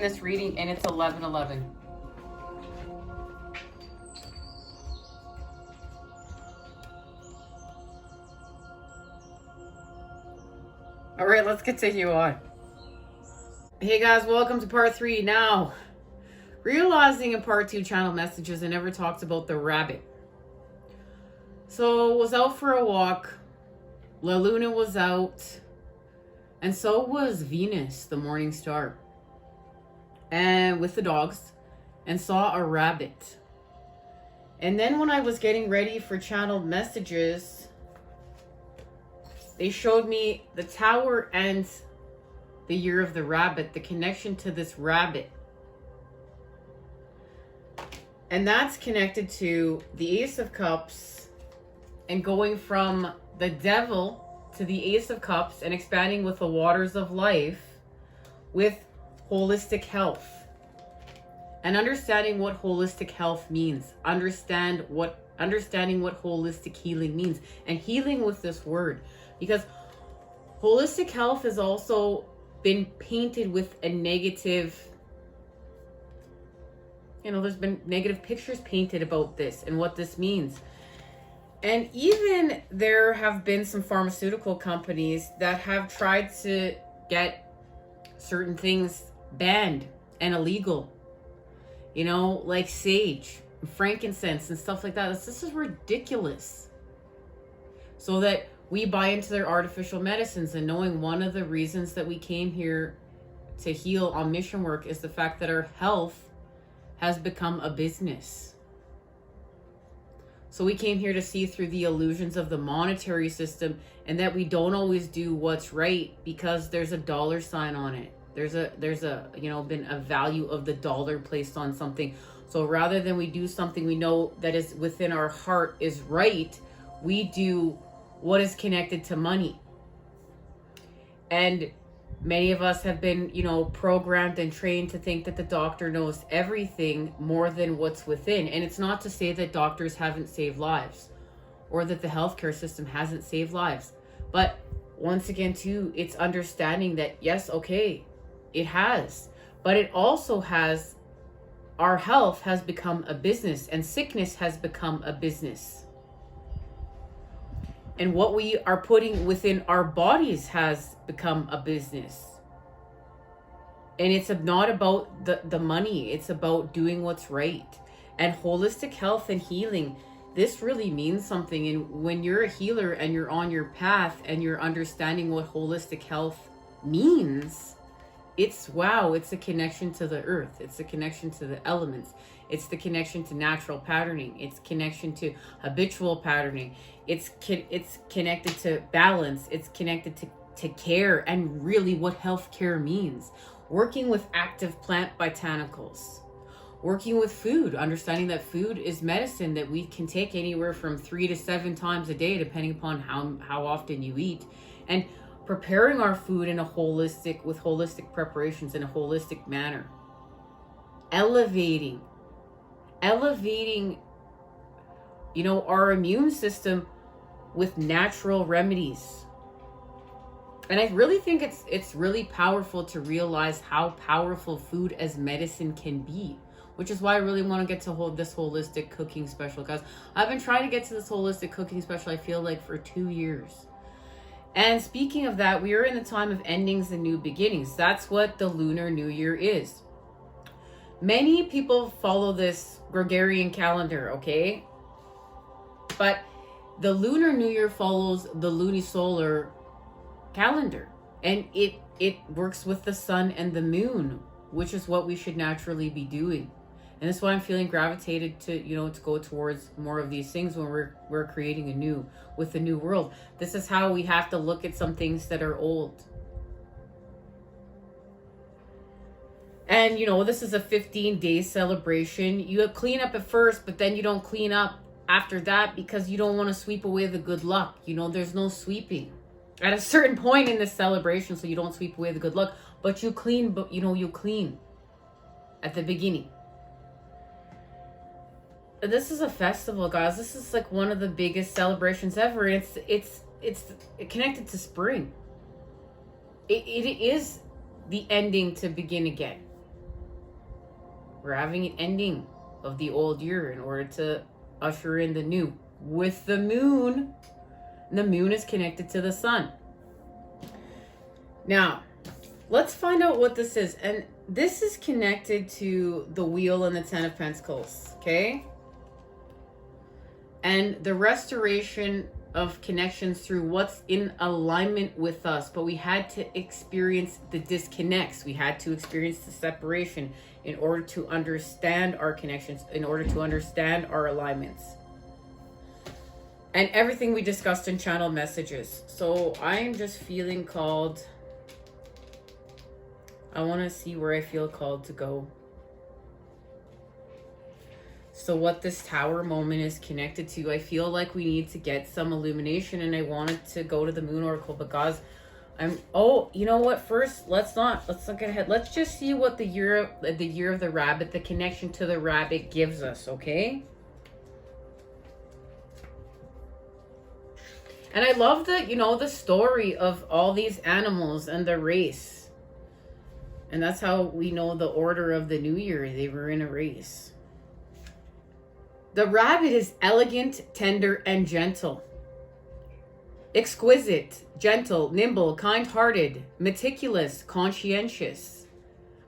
this reading and it's 11:11. All right, let's continue on. Hey guys, welcome to part 3. Now, realizing in part 2 channel messages, I never talked about the rabbit. So, was out for a walk. La Luna was out. And so was Venus, the morning star. And with the dogs. And saw a rabbit. And then when I was getting ready for channeled messages, they showed me the tower and the year of the rabbit, the connection to this rabbit. And that's connected to the Ace of Cups and going from the Devil to the Ace of Cups and expanding with the waters of life with holistic health. And understanding what holistic health means. Understanding what holistic healing means. And healing with this word. Because holistic health has also been painted with a negative, there's been negative pictures painted about this and what this means. And even there have been some pharmaceutical companies that have tried to get certain things banned and illegal. Like sage, frankincense and stuff like that. This is ridiculous. So that we buy into their artificial medicines, and knowing one of the reasons that we came here to heal on mission work is the fact that our health has become a business. So we came here to see through the illusions of the monetary system, and that we don't always do what's right because there's a dollar sign on it. There's been a value of the dollar placed on something. So rather than we do something we know that is within our heart is right, we do what is connected to money. And many of us have been, programmed and trained to think that the doctor knows everything more than what's within. And it's not to say that doctors haven't saved lives or that the healthcare system hasn't saved lives. But once again, too, it's understanding that, yes, okay, it has. But it also has, our health has become a business and sickness has become a business. And what we are putting within our bodies has become a business. And it's not about the money. It's about doing what's right. And holistic health and healing, this really means something. And when you're a healer and you're on your path and you're understanding what holistic health means, it's a connection to the earth. It's a connection to the elements. It's the connection to natural patterning. It's connection to habitual patterning. It's connected to balance. It's connected to care and really what health care means. Working with active plant botanicals. Working with food, understanding that food is medicine that we can take anywhere from 3 to 7 times a day, depending upon how often you eat. And preparing our food with holistic preparations in a holistic manner. Elevating, our immune system with natural remedies. And I really think it's really powerful to realize how powerful food as medicine can be, which is why I really want to get to this holistic cooking special, guys. I've been trying to get to this holistic cooking special, I feel like, for 2 years. And speaking of that, we are in the time of endings and new beginnings. That's what the Lunar New Year is. Many people follow this Gregorian calendar, okay? But the Lunar New Year follows the lunisolar calendar. And it works with the sun and the moon, which is what we should naturally be doing. And that's why I'm feeling gravitated to, to go towards more of these things when we're creating with the new world. This is how we have to look at some things that are old. And, this is a 15-day celebration. You clean up at first, but then you don't clean up after that because you don't want to sweep away the good luck. There's no sweeping at a certain point in this celebration, so you don't sweep away the good luck. But you clean, you clean at the beginning. This is a festival, guys. This is like one of the biggest celebrations ever. It's connected to spring. It is the ending to begin again. We're having an ending of the old year in order to usher in the new with the moon. And the moon is connected to the sun. Now, let's find out what this is. And this is connected to the wheel and the 10 of Pentacles, okay? And the restoration of connections through what's in alignment with us. But we had to experience the disconnects. We had to experience the separation in order to understand our connections, in order to understand our alignments. And everything we discussed in channel messages. So I am just feeling called. I want to see where I feel called to go. So what this tower moment is connected to, I feel like we need to get some illumination, and I wanted to go to the moon oracle because you know what, first let's not get ahead. Let's just see what the year of the rabbit, the connection to the rabbit gives us, okay? And I love the story of all these animals and the race. And that's how we know the order of the new year. They were in a race. The rabbit is elegant, tender, and gentle. Exquisite, gentle, nimble, kind-hearted, meticulous, conscientious.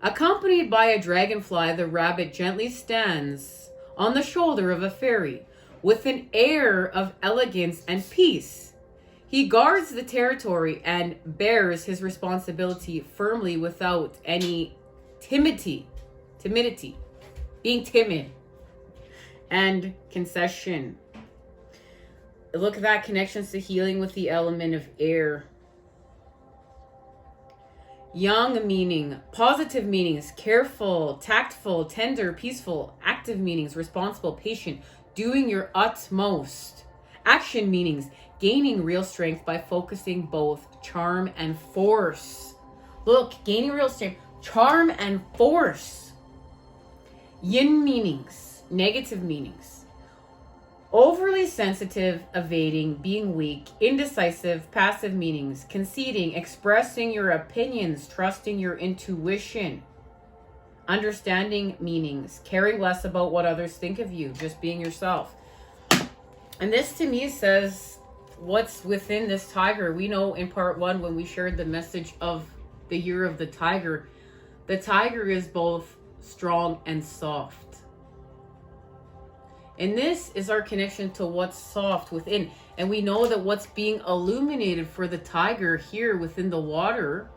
Accompanied by a dragonfly, the rabbit gently stands on the shoulder of a fairy with an air of elegance and peace. He guards the territory and bears his responsibility firmly without any timidity, being timid, and concession. Look at that, connections to healing with the element of air. Young meaning, positive meanings, careful, tactful, tender, peaceful, active meanings, responsible, patient, doing your utmost. Action meanings, gaining real strength by focusing both charm and force. Look, gaining real strength, charm and force. Yin meanings, negative meanings. Overly sensitive, evading, being weak, indecisive, passive meanings, conceding, expressing your opinions, trusting your intuition. Understanding meanings, caring less about what others think of you, just being yourself. And this to me says what's within this tiger. We know in part 1 when we shared the message of the year of the tiger is both strong and soft. And this is our connection to what's soft within. And we know that what's being illuminated for the tiger here within the water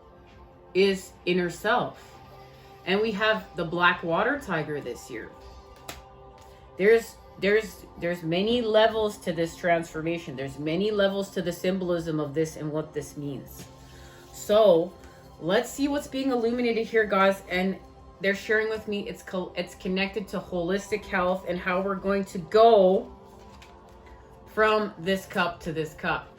is inner self. And we have the black water tiger this year. There's many levels to this transformation. There's many levels to the symbolism of this and what this means. So let's see what's being illuminated here, guys. And they're sharing with me it's connected to holistic health and how we're going to go from this cup to this cup.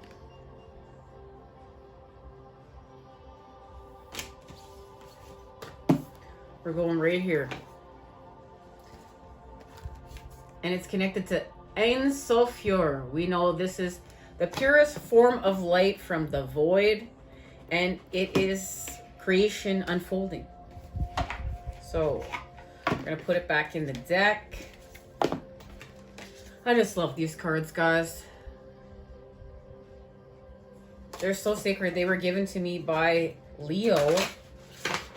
We're going right here. And it's connected to Ein Sophur. We know this is the purest form of light from the void. And it is creation unfolding. So we're going to put it back in the deck. I just love these cards, guys. They're so sacred. They were given to me by Leo,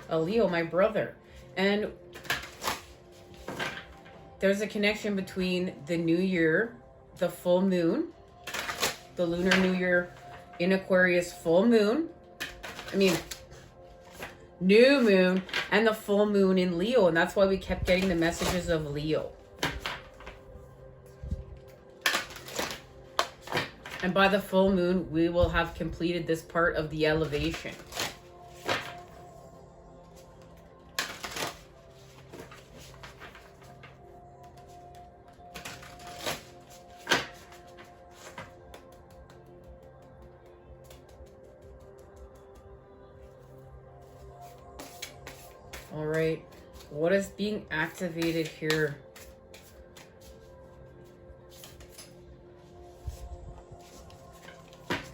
my brother. And there's a connection between the new year, the full moon, the lunar new year in Aquarius full moon. New moon and the full moon in Leo. And that's why we kept getting the messages of Leo. And by the full moon, we will have completed this part of the elevation. All right, what is being activated here?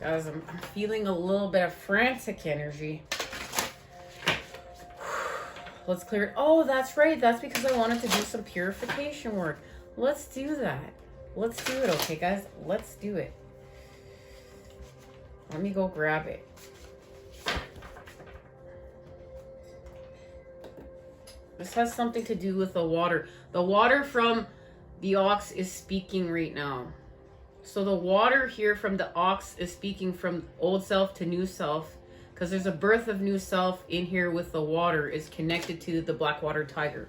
Guys, I'm feeling a little bit of frantic energy. Let's clear it. Oh, that's right. That's because I wanted to do some purification work. Let's do that. Let's do it, okay, guys? Let's do it. Let me go grab it. This has something to do with the water. The water from the ox is speaking right now. So the water here from the ox is speaking from old self to new self, because there's a birth of new self in here with the water is connected to the black water tiger.